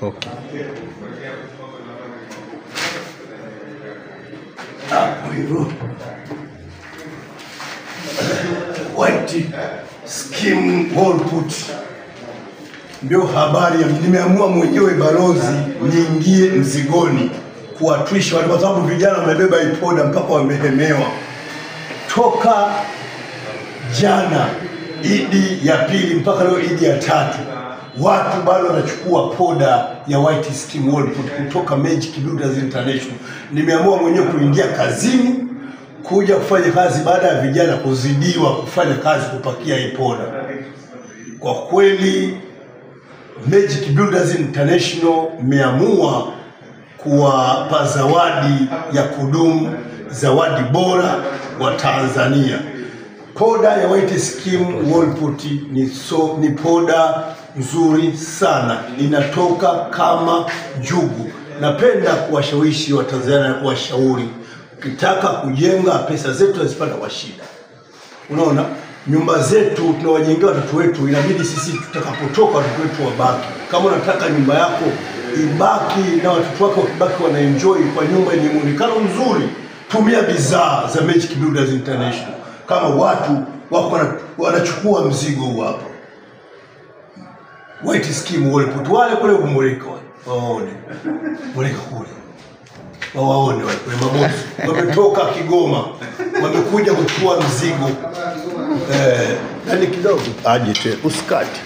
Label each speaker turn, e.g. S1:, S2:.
S1: Okay.
S2: White Skim Wall Put ndio habari. Nimeamua mwenyewe balozi niingie mzigoni kuwatwisha watu, kwa sababu vijana wamebeba ipoda mpaka wamehemewa. Toka jana Idi ya pili mpaka leo Idi ya tatu, watu bado wanachukua poda ya White Skim Wall Put kutoka Magic Builders International. Nimeamua mwenyewe kuingia kazini kuja kufanya kazi baada ya vijana kuzidiwa kufanya kazi kupakia ipoda. Kwa kweli Magic Builders International meamua kuwapa zawadi ya kudumu, zawadi bora wa Tanzania. Poda ya White Skim Wall Put ni poda nzuri sana, inatoka kama njugu. Napenda kuwashawishi wa Tanzania na kuwashauri, ukitaka kujenga, pesa zetu hazipata kwa shida. Unaona, nyumba zetu tunawajengea watoto wetu, inabidi sisi tutakapotoka watoto wetu wabaki. Kama unataka nyumba yako ibaki na watoto wako wakibaki wanaenjoy kwa nyumba yenye muonekano mzuri, tumia bidhaa za Magic Builders International. Kama watu wako wanachukua mzigo huu hapa, White Skim Wall Put, wale kule umulika waone, mulika kule waone wale mabosi wametoka Kigoma, wamekuja kuchukua mzigo. Nani kidogo aje usikati.